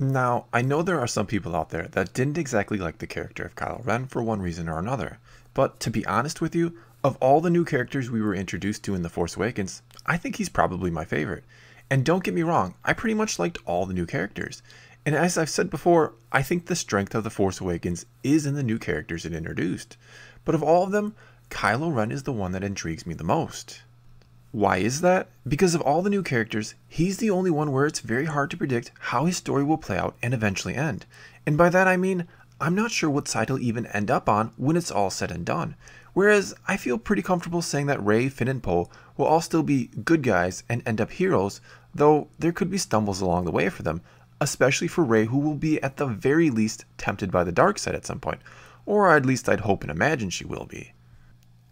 Now, I know there are some people out there that didn't exactly like the character of Kylo Ren for one reason or another, but to be honest with you, of all the new characters we were introduced to in The Force Awakens, I think he's probably my favorite. And don't get me wrong, I pretty much liked all the new characters. And as I've said before, I think the strength of The Force Awakens is in the new characters it introduced. But of all of them, Kylo Ren is the one that intrigues me the most. Why is that? Because of all the new characters, he's the only one where it's very hard to predict how his story will play out and eventually end. And by that I mean, I'm not sure what side he'll even end up on when it's all said and done. Whereas, I feel pretty comfortable saying that Rey, Finn, and Poe will all still be good guys and end up heroes, though there could be stumbles along the way for them, especially for Rey, who will be at the very least tempted by the dark side at some point, or at least I'd hope and imagine she will be.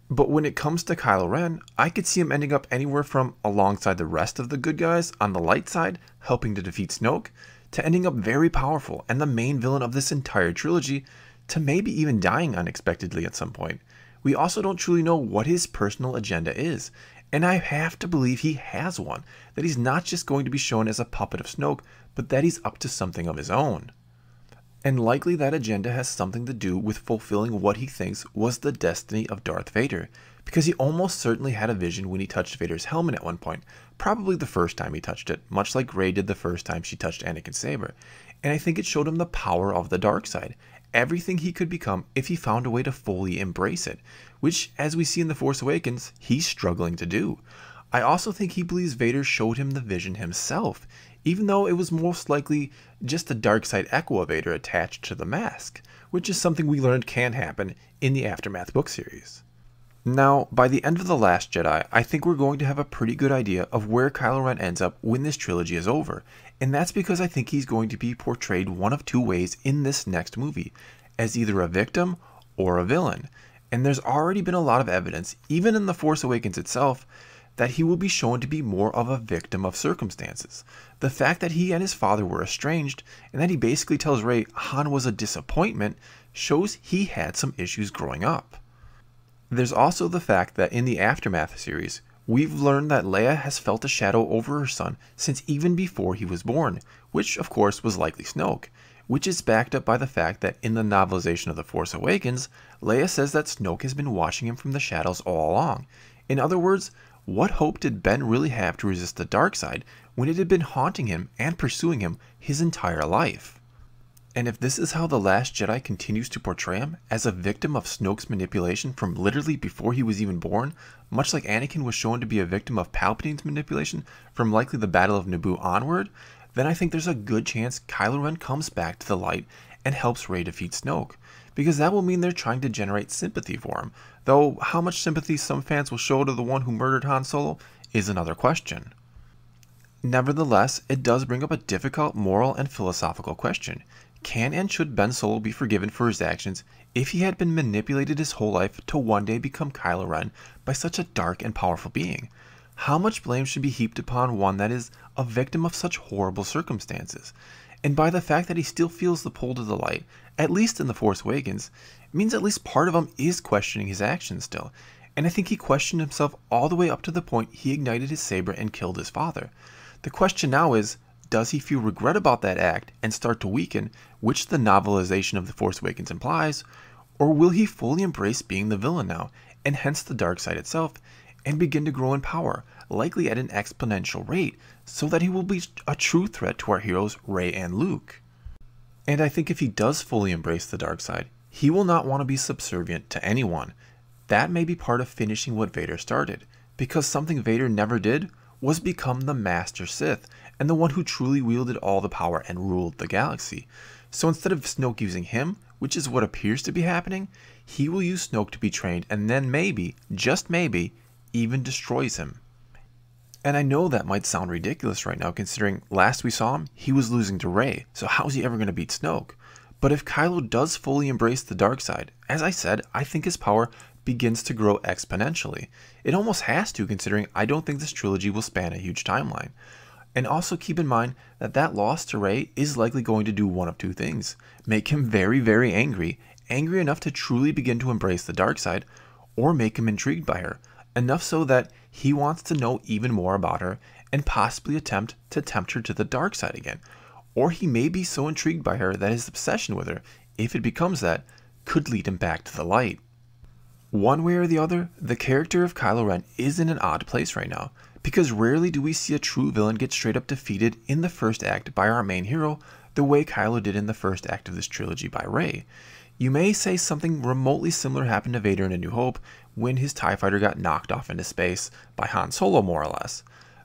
But when it comes to Kylo Ren, I could see him ending up anywhere from alongside the rest of the good guys on the light side, helping to defeat Snoke, to ending up very powerful and the main villain of this entire trilogy, to maybe even dying unexpectedly at some point. We also don't truly know what his personal agenda is, and I have to believe he has one, that he's not just going to be shown as a puppet of Snoke, but that he's up to something of his own. And likely that agenda has something to do with fulfilling what he thinks was the destiny of Darth Vader, because he almost certainly had a vision when he touched Vader's helmet at one point, probably the first time he touched it, much like Rey did the first time she touched Anakin's saber, and I think it showed him the power of the dark side, everything he could become if he found a way to fully embrace it, which, as we see in The Force Awakens, he's struggling to do. I also think he believes Vader showed him the vision himself, even though it was most likely just a dark side echo of Vader attached to the mask, which is something we learned can happen in the Aftermath book series. Now, by the end of The Last Jedi, I think we're going to have a pretty good idea of where Kylo Ren ends up when this trilogy is over, and that's because I think he's going to be portrayed one of two ways in this next movie, as either a victim or a villain. And there's already been a lot of evidence, even in The Force Awakens itself, that he will be shown to be more of a victim of circumstances. The fact that he and his father were estranged, and that he basically tells Rey Han was a disappointment, shows he had some issues growing up. There's also the fact that in the Aftermath series, we've learned that Leia has felt a shadow over her son since even before he was born, which of course was likely Snoke, which is backed up by the fact that in the novelization of The Force Awakens, Leia says that Snoke has been watching him from the shadows all along. In other words, what hope did Ben really have to resist the dark side when it had been haunting him and pursuing him his entire life? And if this is how The Last Jedi continues to portray him, as a victim of Snoke's manipulation from literally before he was even born, much like Anakin was shown to be a victim of Palpatine's manipulation from likely the Battle of Naboo onward, then I think there's a good chance Kylo Ren comes back to the light and helps Rey defeat Snoke, because that will mean they're trying to generate sympathy for him, though how much sympathy some fans will show to the one who murdered Han Solo is another question. Nevertheless, it does bring up a difficult moral and philosophical question. Can and should Ben Solo be forgiven for his actions if he had been manipulated his whole life to one day become Kylo Ren by such a dark and powerful being? How much blame should be heaped upon one that is a victim of such horrible circumstances? And by the fact that he still feels the pull to the light, at least in The Force Awakens, it means at least part of him is questioning his actions still. And I think he questioned himself all the way up to the point he ignited his saber and killed his father. The question now is, does he feel regret about that act and start to weaken, which the novelization of The Force Awakens implies, or will he fully embrace being the villain now, and hence the dark side itself, and begin to grow in power, likely at an exponential rate, so that he will be a true threat to our heroes Rey and Luke? And I think if he does fully embrace the dark side, he will not want to be subservient to anyone. That may be part of finishing what Vader started, because something Vader never did was become the Master Sith, and the one who truly wielded all the power and ruled the galaxy. So instead of Snoke using him, which is what appears to be happening, he will use Snoke to be trained, and then maybe, just maybe, even destroys him. And I know that might sound ridiculous right now, considering last we saw him, he was losing to Rey, so how's he ever going to beat Snoke? But if Kylo does fully embrace the dark side, as I said, I think his power begins to grow exponentially. It almost has to, considering I don't think this trilogy will span a huge timeline. And also keep in mind that that loss to Rey is likely going to do one of two things. Make him very, very angry, angry enough to truly begin to embrace the dark side, or make him intrigued by her, enough so that he wants to know even more about her and possibly attempt to tempt her to the dark side again. or he may be so intrigued by her that his obsession with her, if it becomes that, could lead him back to the light. One way or the other, the character of Kylo Ren is in an odd place right now, because rarely do we see a true villain get straight up defeated in the first act by our main hero the way Kylo did in the first act of this trilogy by Rey. You may say something remotely similar happened to Vader in A New Hope when his TIE fighter got knocked off into space by Han Solo more or less.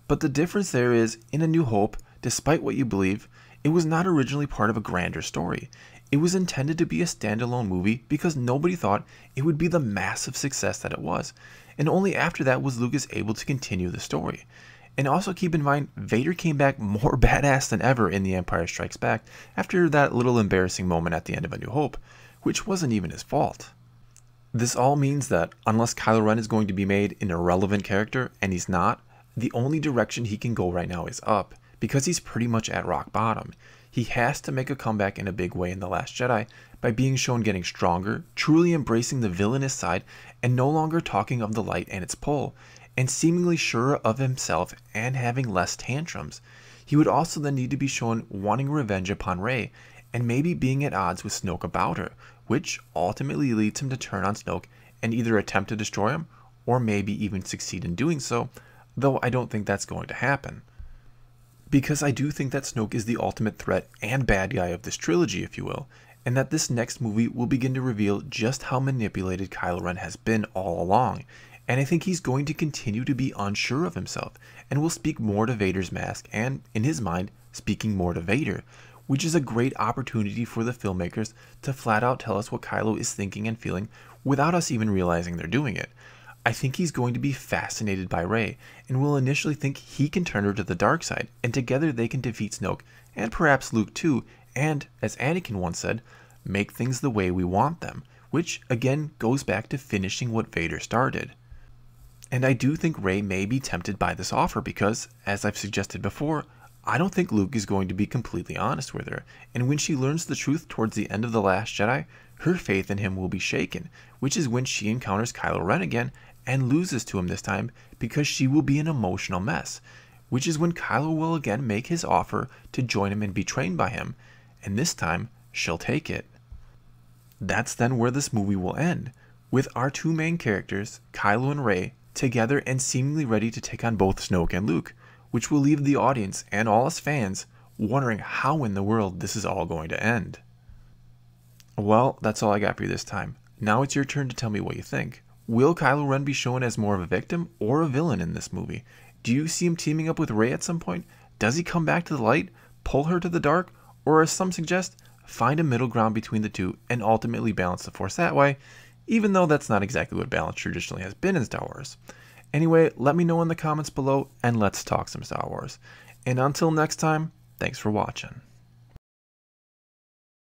But the difference there is, in A New Hope, despite what you believe, it was not originally part of a grander story. It was intended to be a standalone movie because nobody thought it would be the massive success that it was, and only after that was Lucas able to continue the story. And also keep in mind, Vader came back more badass than ever in The Empire Strikes Back after that little embarrassing moment at the end of A New Hope, which wasn't even his fault. This all means that, unless Kylo Ren is going to be made an irrelevant character, and he's not, the only direction he can go right now is up, because he's pretty much at rock bottom. He has to make a comeback in a big way in The Last Jedi by being shown getting stronger, truly embracing the villainous side, and no longer talking of the light and its pull, and seemingly sure of himself and having less tantrums. He would also then need to be shown wanting revenge upon Rey, and maybe being at odds with Snoke about her, which ultimately leads him to turn on Snoke and either attempt to destroy him, or maybe even succeed in doing so, though I don't think that's going to happen. Because I do think that Snoke is the ultimate threat and bad guy of this trilogy, if you will, and that this next movie will begin to reveal just how manipulated Kylo Ren has been all along, and I think he's going to continue to be unsure of himself, and will speak more to Vader's mask, and, in his mind, speaking more to Vader, which is a great opportunity for the filmmakers to flat out tell us what Kylo is thinking and feeling without us even realizing they're doing it. I think he's going to be fascinated by Rey, and will initially think he can turn her to the dark side, and together they can defeat Snoke, and perhaps Luke too, and, as Anakin once said, make things the way we want them, which again goes back to finishing what Vader started. And I do think Rey may be tempted by this offer because, as I've suggested before, I don't think Luke is going to be completely honest with her, and when she learns the truth towards the end of The Last Jedi, her faith in him will be shaken, which is when she encounters Kylo Ren again and loses to him this time because she will be an emotional mess, which is when Kylo will again make his offer to join him and be trained by him, and this time she'll take it. That's then where this movie will end, with our two main characters, Kylo and Rey, together and seemingly ready to take on both Snoke and Luke, which will leave the audience and all us fans wondering how in the world this is all going to end. Well, that's all I got for you this time. Now it's your turn to tell me what you think. Will Kylo Ren be shown as more of a victim or a villain in this movie? Do you see him teaming up with Rey at some point? Does he come back to the light, pull her to the dark, or as some suggest, find a middle ground between the two and ultimately balance the Force that way, even though that's not exactly what balance traditionally has been in Star Wars? Anyway, let me know in the comments below, and let's talk some Star Wars. And until next time, thanks for watching.